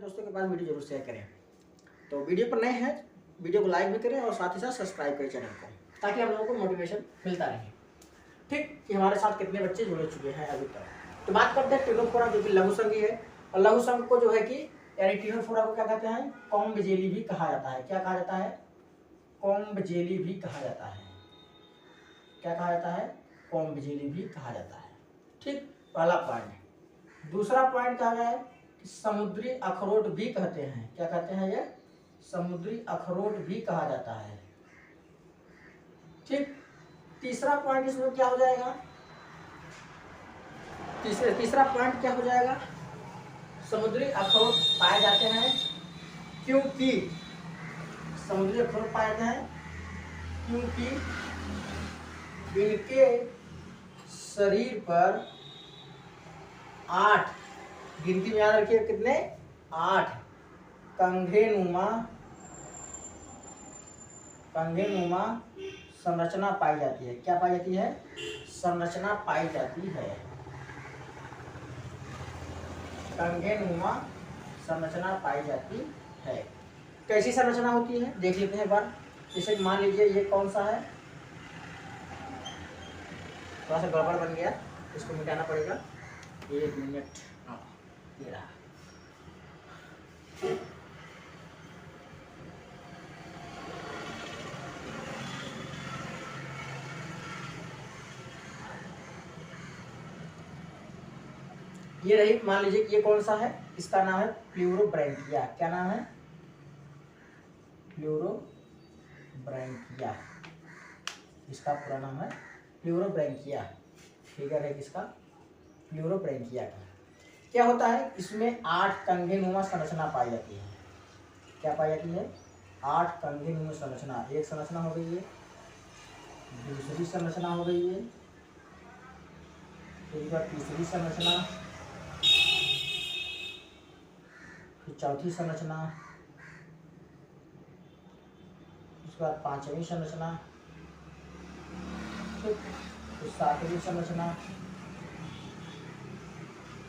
दोस्तों के पास वीडियो जरूर शेयर करें। तो वीडियो पर नए हैं, वीडियो को लाइक भी करें और साथ ही साथ सब्सक्राइब करें चैनल को, ताकि हम लोगों को मोटिवेशन मिलता रहे। ठीक कि हमारे साथ कितने बच्चे जुड़ चुके हैं अभी तक। तो बात करते हैं टिनोफोरा, जो कि लघु संघी है। और लघु संघ को जो है कि यानी टिनोफोरा को क्या कहते हैं, कॉम्बजेली भी कहा जाता है। क्या कहा जाता है? कॉम्बजेली भी कहा जाता है। क्या कहा जाता है? कॉम्बजेली भी कहा जाता है। ठीक, पहला पॉइंट। दूसरा पॉइंट क्या है कि समुद्री अखरोट भी कहते हैं। क्या कहते हैं? ये समुद्री अखरोट भी कहा जाता है। ठीक, तीसरा पॉइंट इसमें क्या हो जाएगा? तीसरा पॉइंट क्या हो जाएगा? समुद्री अखरोट पाए जाते हैं क्योंकि समुद्री अखरोट पाए जाते हैं क्योंकि इनके शरीर पर 8, गिनती में याद रखिए कितने? 8 कंघेनुमा संरचना पाई जाती है। क्या पाई जाती है? संरचना पाई जाती है। कंघेनुमा संरचना पाई जाती है। कैसी संरचना होती है देख लेते हैं एक बार। जैसे मान लीजिए ये कौन सा है, थोड़ा सा गड़बड़ बन गया, इसको मिटाना पड़ेगा। 1 मिनट। हाँ, ये रहा। ये रही, मान लीजिए कि ये कौन सा है, इसका नाम है प्लूरोब्रैंकिया। क्या नाम है? प्लूरोब्रैंकिया। इसका पूरा नाम है प्लूरोब्रैंकिया। फिगर है किसका? प्लूरोब्रैंकिया का। क्या होता है इसमें? 8 कंघेनुमा संरचना पाई जाती है। क्या पाई जाती है? 8 कंघेनुमा संरचना। एक संरचना हो गई है, दूसरी संरचना हो गई है, फिर तीसरी संरचना, फिर चौथी संरचना, उसके बाद 5वीं संरचना, फिर 7वीं संरचना,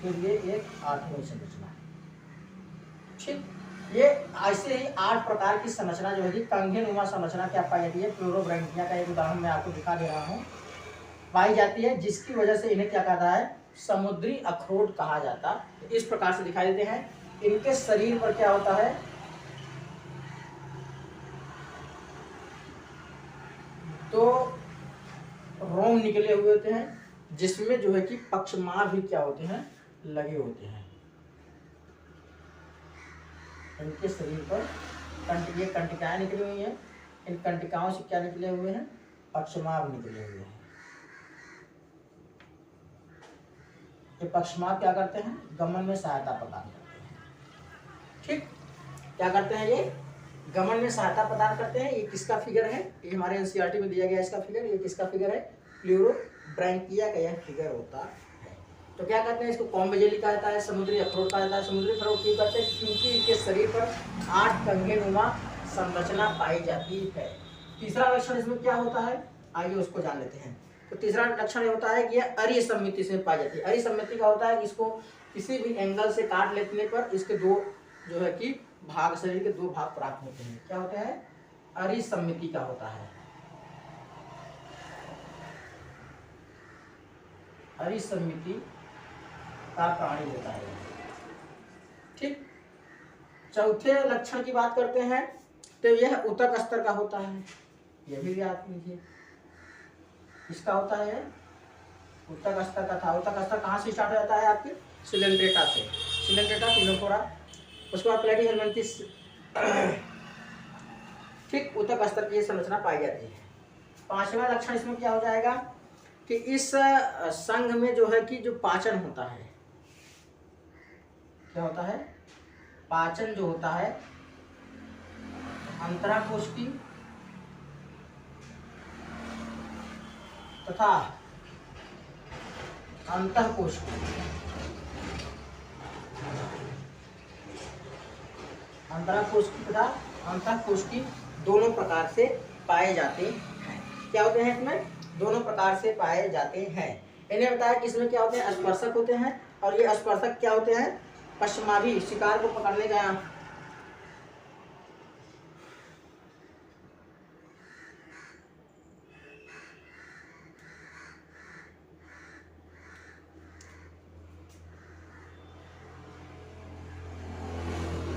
फिर ये एक 8वीं संरचना। ठीक, ये ऐसे ही 8 प्रकार की संरचना जो है कि कंघेनुमा संरचना क्या पाई जाती है, प्लूरोब्रैंकिया का एक उदाहरण मैं आपको दिखा दे रहा हूँ, पाई जाती है, जिसकी वजह से इन्हें क्या कहता है? समुद्री अखरोट कहा जाता। इस प्रकार से दिखाई देते हैं। इनके शरीर पर क्या होता है? 2 रोम निकले हुए होते हैं, जिसमें जो है कि पक्षमार भी क्या होते हैं? लगे होते हैं। इनके शरीर पर ये कंटिकाएं निकली हुई हैं। इन कंटिकाओं से क्या निकले हुए हैं? पक्षमार निकले हुए हैं। ये पक्षमार क्या करते हैं? गमन में सहायता प्रदान करते हैं। ठीक, क्या करते हैं? ये गमन में सहायता प्रदान करते हैं। ये किसका फिगर है? ये हमारे एनसीईआरटी में दिया गया इसका फिगर। ये किसका फिगर है? प्लूरोब्रैंकिया का यह फिगर होता है। तो क्या कहते हैं इसको? कॉम्बजेली कहा जाता है, समुद्री अखरोट कहा जाता है। समुद्री अखरोट क्यों कहते हैं? क्योंकि इनके शरीर पर 8 कंघेनुमा संरचना पाई जाती है। तीसरा लक्षण इसमें क्या होता है, आइए उसको जान लेते हैं। तो तीसरा लक्षण होता है कि यह अरीय सममिति से पाई जाती है। अरीय सममिति का होता है कि इसको किसी भी एंगल से काट लेने पर इसके 2 जो है कि भाग, शरीर के 2 भाग प्राप्त होते हैं। क्या होते हैं? अरीय सममिति का होता है। अरीय सममिति का प्राणी होता है। ठीक, चौथे लक्षण की बात करते हैं तो यह ऊतक स्तर का होता है। यह भी याद कीजिए, इसका होता है ऊतक स्तर का था। ऊतक स्तर कहाँ से स्टार्ट हो जाता है? आपके सिलेंड्रेटा से। सिलेंड्रेटा, टिनोफोरा, उसके बाद प्लेटीहेलमिन्थिस। ठीक, ऊतक स्तर की संरचना पाई जाती है। 5वां लक्षण इसमें क्या हो जाएगा कि इस संघ में जो है कि जो पाचन होता है, क्या होता है? पाचन जो होता है अंतराकोष्ठी तथा अंतःकोष्ठी, अंतराकोष्ठी तथा अंतःकोष्ठी दोनों प्रकार से पाए जाते हैं। क्या होते हैं इसमें? दोनों प्रकार से पाए जाते हैं। इन्हें बताया कि इसमें क्या होते हैं? स्पर्शक होते हैं। और ये स्पर्शक क्या होते हैं? पश्चिमाभी शिकार को पकड़ने का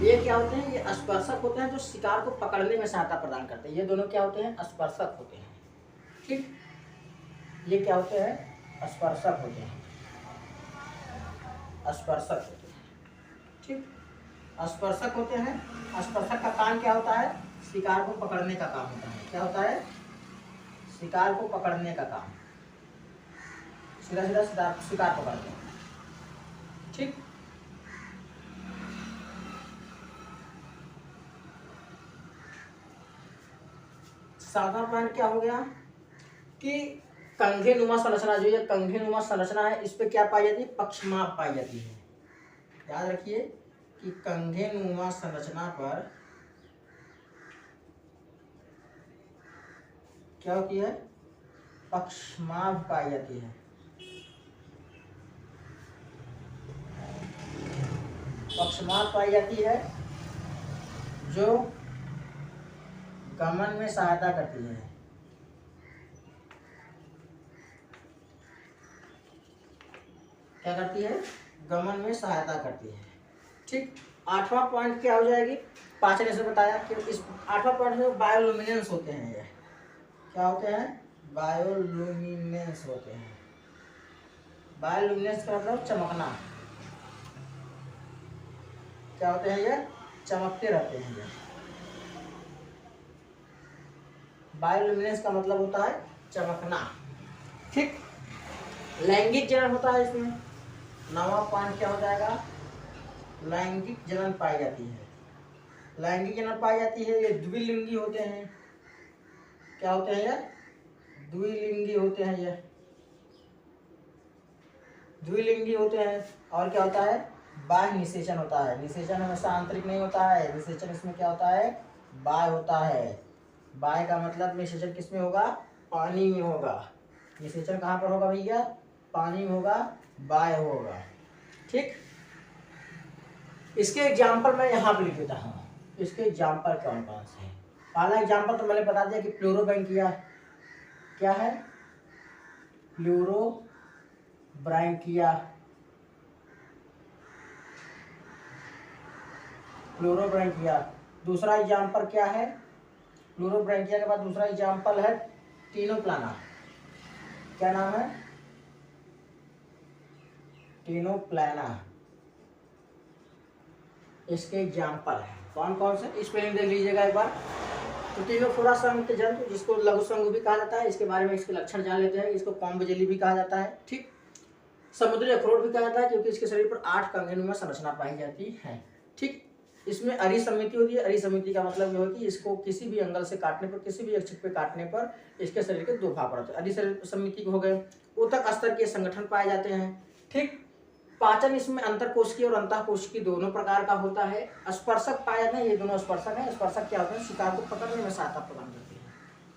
ये क्या होते हैं, ये स्पर्शक होते हैं जो शिकार को पकड़ने में सहायता प्रदान करते हैं। ये दोनों क्या होते हैं, स्पर्शक होते हैं। ठीक, ये क्या होते हैं, स्पर्शक होते हैं, स्पर्शक होते हैं। ठीक, स्पर्शक होते हैं। स्पर्शक का काम क्या होता है, शिकार को पकड़ने का काम होता है। क्या होता है, शिकार को पकड़ने का काम, सीधा सीधा शिकार पकड़ते हैं। ठीक, साधारण पॉइंट क्या हो गया कि कंघे नुमा संरचना, जो ये कंघे नुमा संरचना है, इस पे क्या पाई जाती है, पक्षमाप पाई जाती है। याद रखिए कि कंघे नुमा संरचना पर क्या होती है, पक्षमाप पाई जाती है। पक्षमाप पाई जाती है जो गमन में सहायता करती है। क्या करती है, गमन में सहायता करती है। ठीक, आठवां पॉइंट क्या हो जाएगी, पाचन से बताया कि इस आठवां पॉइंट में बायोलुमिनेंस होते हैं। ये क्या होते हैं, बायोलुमिनेंस होते हैं। बायोलुमिनेंस का मतलब चमकना। क्या होते हैं, ये चमकते रहते हैं। ये बायोलुमिनेंस का मतलब होता है चमकना। ठीक, लैंगिक जनन होता है इसमें। नवा पॉइंट क्या हो जाएगा, लैंगिक जनन पाई जाती है। लैंगिक जनन पाई जाती है, ये द्विलिंगी होते हैं। क्या होते हैं, ये द्विलिंगी होते हैं। ये द्विलिंगी होते हैं। और क्या होता है, बाह्य निषेचन होता है। निषेचन हमेशा आंतरिक नहीं होता है, निषेचन इसमें क्या होता है, बाह्य होता है। बाह्य का मतलब निषेचन किसमें होगा, पानी में होगा। निषेचन कहाँ पर होगा भैया, पानी में होगा, बाह्य होगा। ठीक, इसके एग्जाम्पल मैं यहाँ पे लिख देता हूँ। इसके एग्जाम्पल कौन कौन से हैं। पहला एग्जाम्पल तो मैंने बता दिया कि प्लूरोब्रैंकिया क्या है, प्लूरोब्रैंकिया, प्लूरोब्रैंकिया। दूसरा एग्जाम्पल क्या है, प्लूरोब्रैंकिया के बाद दूसरा एग्जाम्पल है टीनोप्लाना। क्या नाम है, टीनोप्लाना। इसके एग्जाम्पल है कौन कौन से, स्पेलिंग देख लीजिएगा एक बार। तो टीनोफोरा संघ के जंतु, जिसको लघु संघ भी कहा जाता है, इसके बारे में इसके लक्षण जान लेते हैं। इसको कॉम्बोजेली भी कहा जाता है। ठीक, समुद्री अखरोट भी कहा जाता है क्योंकि इसके शरीर पर 8 कंगेनुमा संरचना पाई जाती है। ठीक, इसमें अरी समिति होती है। अरी समिति का मतलब ये हो कि इसको किसी भी एंगल से काटने पर, किसी भी अक्षिक पे काटने पर इसके शरीर के 2 भाग पड़ते हैं। अरी समिति हो गए। ऊतक स्तर के संगठन पाए जाते हैं। ठीक, पाचन इसमें अंतरकोशिकीय और अंतःकोशिकीय दोनों प्रकार का होता है। स्पर्शक पाए जाते हैं, ये दोनों स्पर्शक हैं। स्पर्शक क्या होते हैं, शिकार को पकड़ने में सहायता प्रदान करते हैं।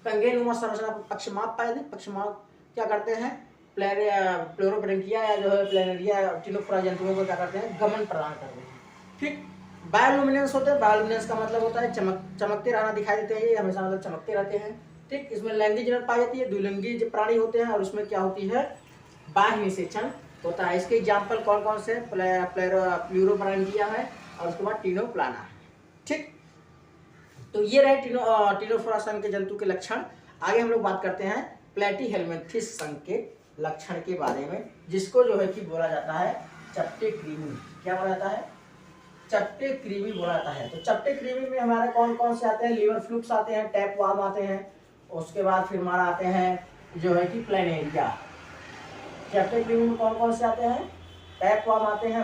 कंगेनुमा संरचना पर पक्षमाप पाए जाते हैं। पक्षमाप क्या करते हैं, प्लूरोब्रैंकिया या जो है प्लेनेरिया टीनोफोरा जंतुओं को क्या करते हैं, गमन प्रदान करते हैं। ठीक, बायोलुमिनेंस होते हैं। बायोलुमिनेंस का मतलब होता है चमकते रहना, दिखाई देते हैं। ये हमेशा मतलब चमकते रहते हैं। ठीक, इसमें लैंगिक जनन पाई जाती है। द्विलिंगी प्राणी होते हैं और उसमें क्या होती है, बाह्य निषेचन होता है। इसके एग्जाम्पल कौन कौन से, प्लूरोब्रैंकिया है और उसके बाद टीनोप्लाना है। ठीक, तो ये रहे टीनोफोरा संघ के जंतु के लक्षण। आगे हम लोग बात करते हैं प्लेटीहेल्मिन्थस संघ के लक्षण के बारे में, जिसको जो है कि बोला जाता है चपटे कृमि। क्या बोला जाता है, चपटे कृमि बोला जाता है। तो चपटे कृमि में हमारे कौन कौन से आते हैं, लीवर फ्लूक्स आते हैं, टैपवार्म आते हैं, उसके बाद फिर हमारा आते हैं जो है कि प्लेनेरिया। चपटे कृमि में कौन कौन से आते हैं, टैपवार्म आते हैं,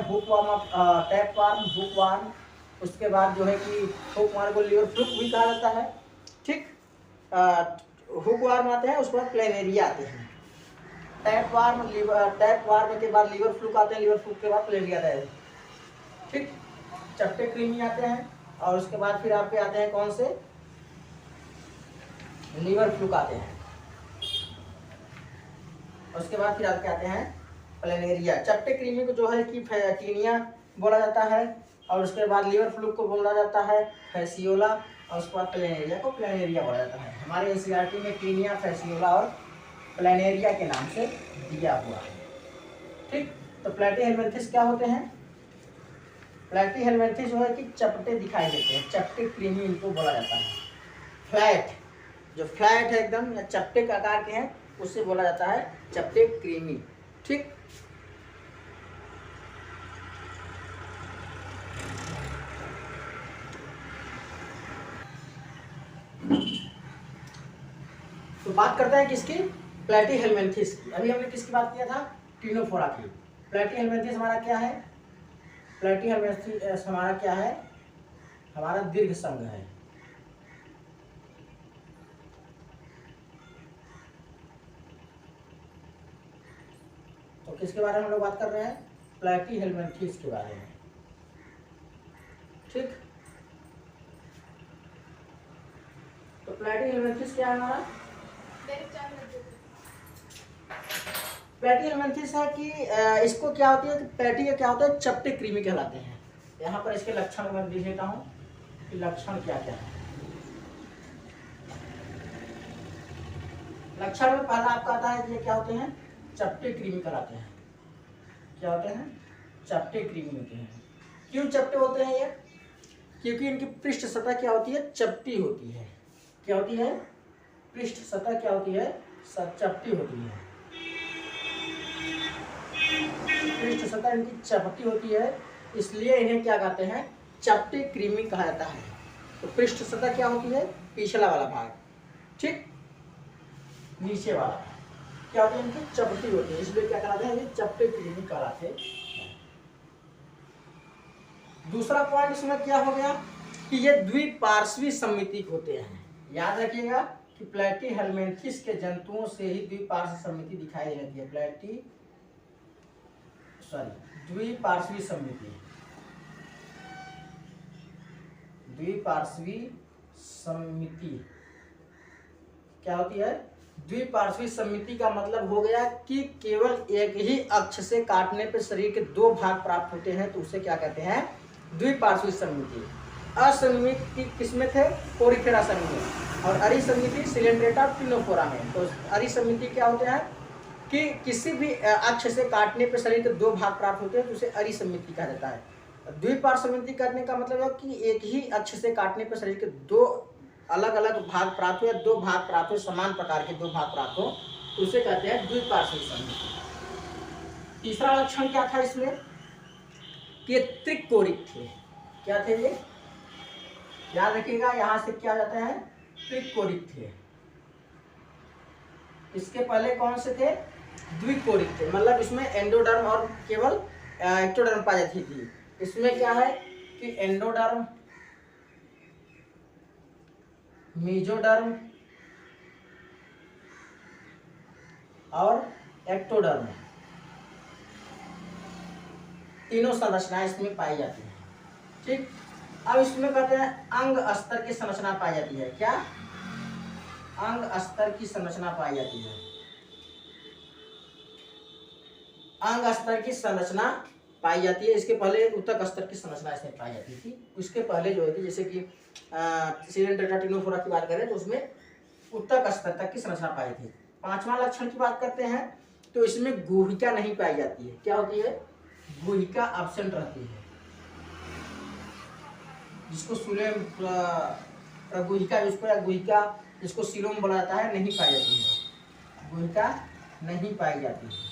टैपवार्म, हुकवार्म, उसके बाद जो है कि हुकवार्म को लीवर फ्लूक भी कहा जाता है। ठीक, हुकवार्म आते हैं, उसके बाद प्लेनेरिया आते हैं। टैपवार्म के बाद लीवर फ्लूक आते हैं, लीवर फ्लूक के बाद प्लेनेरिया आते हैं। ठीक, चपटे कृमि आते हैं और उसके बाद फिर आपके आते हैं कौन से, लीवर फ्लूक आते हैं। उसके बाद फिर आपके आते हैं प्लेनेरिया। चपटे कृमि को जो है कि टीनिया बोला जाता है, और उसके बाद लीवर फ्लूक को बोला जाता है फैसियोला, और उसके बाद प्लेनेरिया को प्लेनेरिया बोला जाता है। हमारे एनसीईआरटी में टीनिया, फैसियोला और प्लेनेरिया के नाम से दिया हुआ है। ठीक, तो प्लैटीहेलमिन्थेस क्या होते हैं? प्लैटीहेलमिन्थेस जो है कि चपटे दिखाई देते हैं, चपटे क्रीमी इनको बोला जाता है। फ्लैट, जो फ्लैट है एकदम या चपटे के आकार के हैं उससे बोला जाता है चपटे क्रीमी। ठीक, तो बात करते हैं किसकी? प्लैटीहेलमिन्थेस की। अभी हमने किसकी बात किया था? टिनोफोरा की। प्लैटीहेलमिन्थेस हमारा क्या है? प्लैटीहेलमिन्थेस हमारा क्या है? हमारा दीर्घ संघ है। तो किसके बारे में हम लोग बात कर रहे हैं? प्लैटीहेलमिन्थेस के बारे में। ठीक, तो प्लैटीहेलमिन्थेस क्या है हमारा? प्लैटीहेलमिन्थेस है कि इसको क्या होती है कि प्लैटी क्या होता है? चपटे कृमि कहलाते हैं। यहाँ पर इसके लक्षण मैं लिख देता हूँ कि लक्षण क्या क्या है। लक्षण में पहला आपका आता है कि ये क्या होते हैं? चपटे कृमि कहलाते हैं। क्या होते हैं? चपटे कृमि होते हैं। क्यों चपटे होते हैं ये? क्योंकि इनकी पृष्ठ सतह क्या होती है? चपटी होती है। क्या होती है? पृष्ठ सतह क्या होती है? चपटी होती है। पृष्ठ सतह इनकी चपटी होती है, इसलिए इन्हें क्या कहते हैं? चपटे कृमि कहा जाता है। तो पृष्ठ सतह क्या होती है? पिछला वाला भाग। ठीक, नीचे वाला क्या होती है? इनकी चपटी होती है, इसलिए क्या कहलाते हैं? ये चपटे कृमि कहलाते हैं। दूसरा पॉइंट इसमें क्या हो गया कि ये द्विपार्श्वी सममिति होते हैं। याद रखिएगा कि प्लैटीहेलमिन्थेस के जंतुओं से ही द्विपार्श्व सममिति दिखाई देती है। द्विपार्श्वी सममिति। द्विपार्श्वी सममिति क्या होती है? द्विपार्श्वी सममिति का मतलब हो गया कि केवल एक ही अक्ष से काटने पर शरीर के दो भाग प्राप्त होते हैं, तो उसे क्या कहते हैं? द्विपार्श्वी सममिति। असममिति किसमें थे? कोरिफेरा समूह में, और अरिसममिति सिलेंड्रेटा टिनोफोरा में। तो अरिसममिति क्या होते हैं कि किसी भी अक्ष से काटने पर शरीर के दो भाग प्राप्त होते हैं, तो उसे अरिसममिति कहा जाता है। द्विपार्श्व सममिति करने का मतलब है कि एक ही अक्ष से काटने पर शरीर के दो अलग अलग भाग प्राप्त हो या दो भाग प्राप्त हो, समान प्रकार के दो भाग प्राप्त हो, तो उसे कहते हैं द्विपार्श्व सममिति। तीसरा लक्षण क्या था इसमें? कि त्रिकोणिक थे। क्या थे ये? याद रखिएगा, यहां से क्या जाता है? त्रिकोणिक थे। इसके पहले कौन से थे? द्विकोणिक थे, मतलब इसमें एंडोडर्म और केवल एक्टोडर्म पाई जाती थी। इसमें क्या है कि एंडोडर्म, मेसोडर्म और एक्टोडर्म तीनों संरचनाएं इसमें पाई जाती हैं। ठीक, अब इसमें कहते हैं अंग स्तर की संरचना पाई जाती है। क्या? अंग स्तर की संरचना पाई जाती है। अंग स्तर की संरचना पाई जाती है। इसके पहले ऊतक स्तर की संरचना इसमें पाई जाती थी। उसके पहले जो है कि जैसे कि सिलेंड्रेटा टिनोफोरा की बात करें तो उसमें ऊतक स्तर तक की संरचना पाई थी। पांचवा लक्षण की बात करते हैं तो इसमें गुहिका नहीं पाई जाती है। क्या होती है? गुहिका एब्सेंट रहती है, जिसको सुलेम प्रगुहिका जिसको या गुहिका जिसको सीलोम बोला जाता है, नहीं पाई जाती है। गुहिका नहीं पाई जाती है।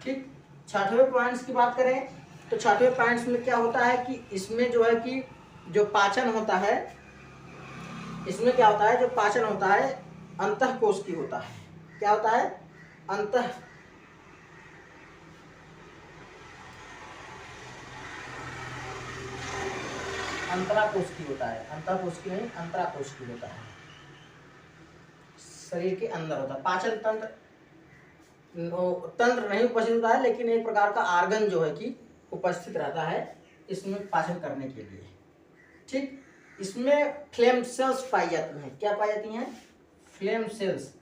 ठीक, छठवें पॉइंट्स की बात करें तो छठवें पॉइंट्स में क्या होता है कि इसमें जो है कि जो पाचन होता है, इसमें क्या होता है? जो पाचन होता है अंतःकोश की होता है। क्या होता है? अंतराकोश की होता है। अंतःकोश की नहीं, अंतराकोश की होता है। शरीर के अंदर होता है। पाचन तंत्र नहीं उपस्थित होता है, लेकिन एक प्रकार का आर्गन जो है कि उपस्थित रहता है इसमें पाचन करने के लिए। ठीक, इसमें फ्लेम सेल्स पाई जाती हैं। क्या पाई जाती हैं? Flame cells.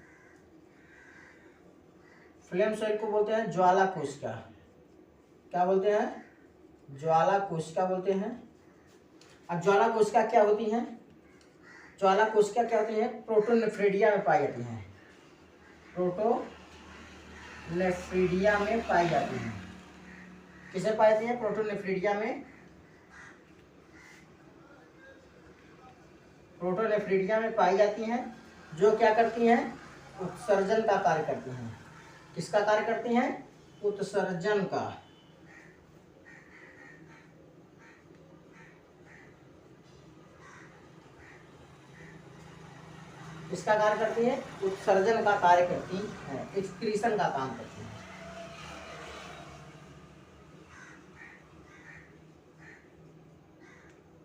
फ्लेम सेल को बोलते हैं ज्वाला कोशिका। क्या बोलते हैं, ज्वाला कोशिका बोलते हैं। अब ज्वाला कोशिका क्या होती हैं, ज्वाला कोशिका क्या होती है, प्रोटोनेफ्रिडिया में पाई जाती हैं, प्रोटोनेफ्रिडिया में पाई जाती हैं। किसे पाई जाती हैं, प्रोटोनेफ्रिडिया में, प्रोटोनेफ्रिडिया में पाई जाती हैं, जो क्या करती हैं, उत्सर्जन का कार्य करती हैं। किसका कार्य करती हैं, उत्सर्जन का। इसका कार्य करती है, उत्सर्जन का कार्य करती है, एक्सक्रीशन का काम करती है।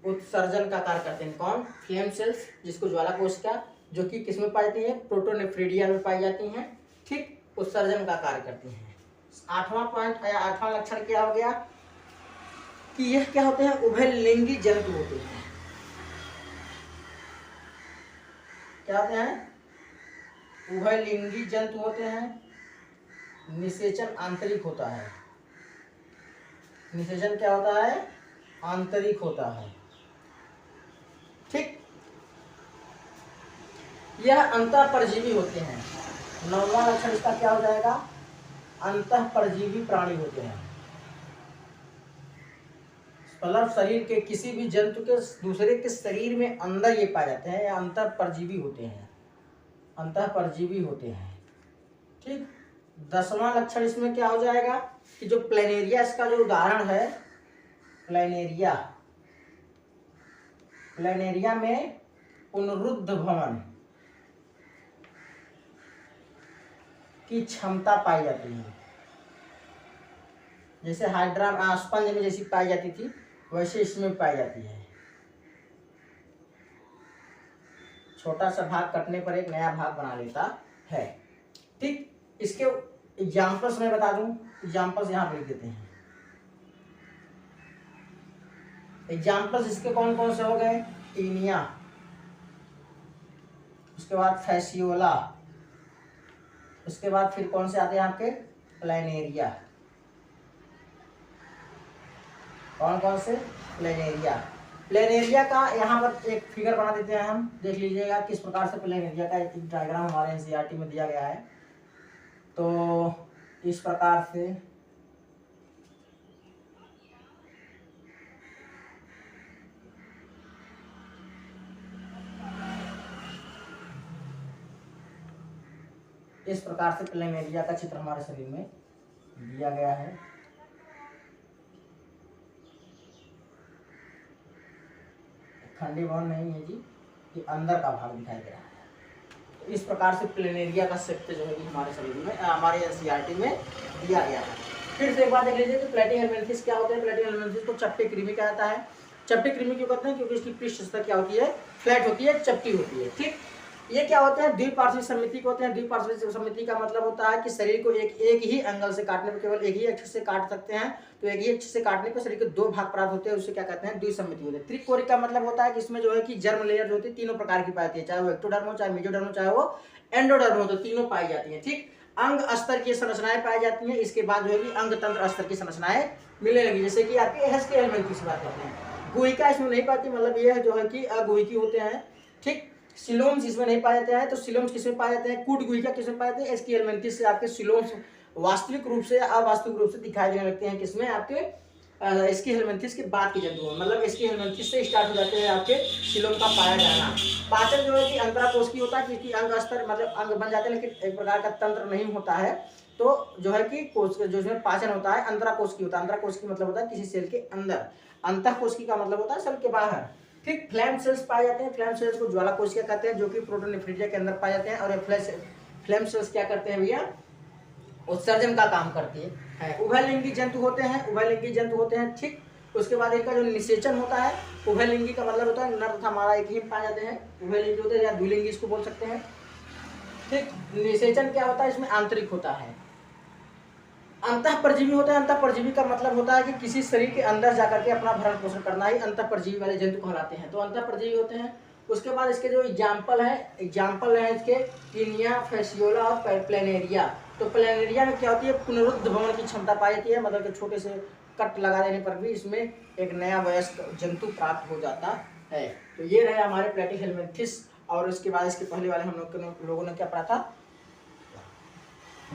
उत्सर्जन का कार्य करते हैं कौन, फ्लेम सेल्स, जिसको ज्वाला कोशिका, जो कि किसमें पाई जाती है, प्रोटोनेफ्रिडिया में पाई जाती हैं। ठीक, उत्सर्जन का कार्य करती हैं। 8वां पॉइंट या 8वां लक्षण क्या हो गया कि यह क्या होते हैं, उभयलिंगी जंतु होते हैं। क्या होते हैं, उभयलिंगी जंतु होते हैं। निषेचन आंतरिक होता है, निषेचन क्या होता है, आंतरिक होता है। ठीक, यह अंतःपरजीवी होते हैं। 9वां लक्षण इसका क्या हो जाएगा, अंतःपरजीवी प्राणी होते हैं। मतलब शरीर के किसी भी जंतु के दूसरे के शरीर में अंदर ये पाए जाते हैं, या अंतःपरजीवी होते हैं, अंतःपरजीवी होते हैं। ठीक, 10वां लक्षण इसमें क्या हो जाएगा कि जो प्लेनेरिया, इसका जो उदाहरण है, प्लेनेरिया, प्लेनेरिया में पुनरुद्ध भवन की क्षमता पाई जाती है। जैसे हाइड्रा स्पंज में जैसी पाई जाती थी, वैसे इसमें पाई जाती है। छोटा सा भाग कटने पर एक नया भाग बना लेता है। ठीक, इसके एग्जाम्पल्स मैं बता दूं, एग्जाम्पल्स यहाँ पे लिख देते हैं। एग्जाम्पल्स इसके कौन कौन से हो गए, टीनिया, उसके बाद फैसियोला, उसके बाद फिर कौन से आते हैं आपके, प्लेनेरिया। कौन कौन से, प्लेनेरिया। प्लेनेरिया का यहाँ पर एक फिगर बना देते हैं हम, देख लीजिएगा किस प्रकार से प्लेनेरिया का एक डायग्राम हमारे एनसीईआरटी में दिया गया है। तो इस प्रकार से प्लेनेरिया का चित्र हमारे शरीर में दिया गया है। खंडीभवन नहीं है जी, ये अंदर का भाग दिखाई दे रहा है। तो इस प्रकार से प्लेनेरिया का चित्र जो है कि हमारे शरीर में, हमारे एनसीईआरटी में दिया गया है। फिर से एक बार देख लीजिए कि प्लेटिहेल्मिन्थेस क्या होता है। प्लेटिहेल्मिन्थेस को चपटे कृमि कहा जाता है। चपटे कृमि क्यों कहते हैं, क्योंकि इसकी पृष्ठ सतह क्या होती है, फ्लैट होती है, चपटी होती है। ठीक, ये क्या होते हैं, द्विपार्श्विक सममिति होते हैं। द्विपार्श्विक सममिति का मतलब होता है कि शरीर को एक ही एंगल से काटने पर, केवल एक ही अक्ष से काट सकते हैं। तो एक ही अक्ष से काटने पर शरीर के दो भाग प्राप्त होते हैं, उसे क्या कहते हैं, द्विसम्मिति होते हैं। त्रिकोणिक का मतलब होता है कि इसमें जो है कि जर्म लेयर जो होती है तीनों प्रकार की पाई जाती है, चाहे वो एक्टोडर्म हो, चाहे मेसोडर्म हो, चाहे वो एंडोडर्म हो, तो तीनों पाई जाती है। ठीक, अंग स्तर की संरचनाएं पाई जाती हैं। इसके बाद जो है कि अंग तंत्र स्तर की संरचनाएं मिलने लगी, जैसे कि आपके हेस्केल्मेंथिस की बात करते हैं। गुहिका इसमें नहीं पाती, मतलब ये जो है कि अगुहिकी होते हैं। ठीक, सिलोम्स इसमें नहीं पाए जाते हैं। तो सिलोम्स किसमें पाए जाते हैं, कूट गुहिका किसमें पाए जाते हैं, एस्केल्मेंथिस से आपके सिलोम्स वास्तविक रूप से अवास्तविक रूप से दिखाई देने लगते हैं। किसमें, आपके एस्केल्मेंथिस के बाद की जंतुओं में, मतलब एस्केल्मेंथिस से स्टार्ट हो जाते हैं आपके सिलोम का पाया जाना। पाचन जो है कि अंतराकोशिकीय होता है, क्योंकि अंग स्तर मतलब अंग बन जाते हैं, लेकिन एक प्रकार का तंत्र नहीं होता है। तो जो है कि कोश जो इसमें पाचन होता है अंतराकोशिकीय होता है। अंतराकोशिकीय मतलब होता है किसी सेल के अंदर, अंतःकोशिकीय का मतलब होता है सेल के बाहर। ठीक, फ्लैम सेल्स पाए जाते हैं। फ्लैम सेल्स को ज्वाला कोशिका कहते हैं, जो कि प्रोटोनेफ्रिडिया के अंदर पाए जाते हैं। और ये फ्लैम सेल्स क्या करते हैं भैया, उत्सर्जन का काम करती है। उभयलिंगी जंतु होते हैं, उभयलिंगी जंतु होते हैं। ठीक, उसके बाद इनका जो निषेचन होता है, उभयलिंगी का मतलब होता है नर तथा मादा एक ही पाए जाते हैं, उभयलिंगी होते हैं, या द्विलिंगी इसको बोल सकते हैं। ठीक, निषेचन क्या होता है, इसमें आंतरिक होता है। अंतःपरजीवी होता है। अंतःपरजीवी का मतलब होता है कि किसी शरीर के अंदर जाकर के अपना भरण पोषण करना ही अंतःपरजीवी वाले जंतु कहलाते हैं। तो अंतःपरजीवी होते हैं। उसके बाद इसके जो एग्जाम्पल है इसके टीनिया, फैसियोला और प्लेनेरिया। तो प्लेनेरिया में क्या होती है, पुनरुद्ध भ्रमण की क्षमता पाई जाती है, मतलब कि छोटे से कट लगा देने पर भी इसमें एक नया वयस्क जंतु प्राप्त हो जाता है। तो ये रहे हमारे प्लेटिहेलमिन्थिस। और उसके बाद इसके पहले वाले हम लोगों ने क्या पढ़ा था,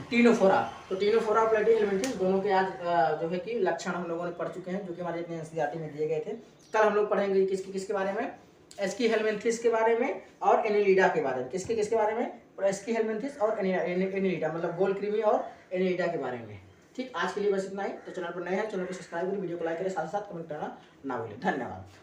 टीनोफोरा। तो टीनोफोरा और प्लेटिहेलमिन्थिस दोनों के आज जो है कि लक्षण हम लोगों ने पढ़ चुके हैं, जो कि हमारे इतने एनसीईआरटी में दिए गए थे। कल हम लोग पढ़ेंगे किसके बारे में, एस्कीहेलमिन्थिस के बारे में और एनिलिडा के बारे में। किसके बारे में, एस्कीहेलमिन्थिस और एनिलिडा, मतलब गोल कृमि और एनिलिडा के बारे में। ठीक, आज के लिए बस इतना ही। तो चैनल पर नए हैं, चैनल को सब्सक्राइब करें, वीडियो को लाइक करें, साथ साथ कमेंट करना ना भूलें। धन्यवाद।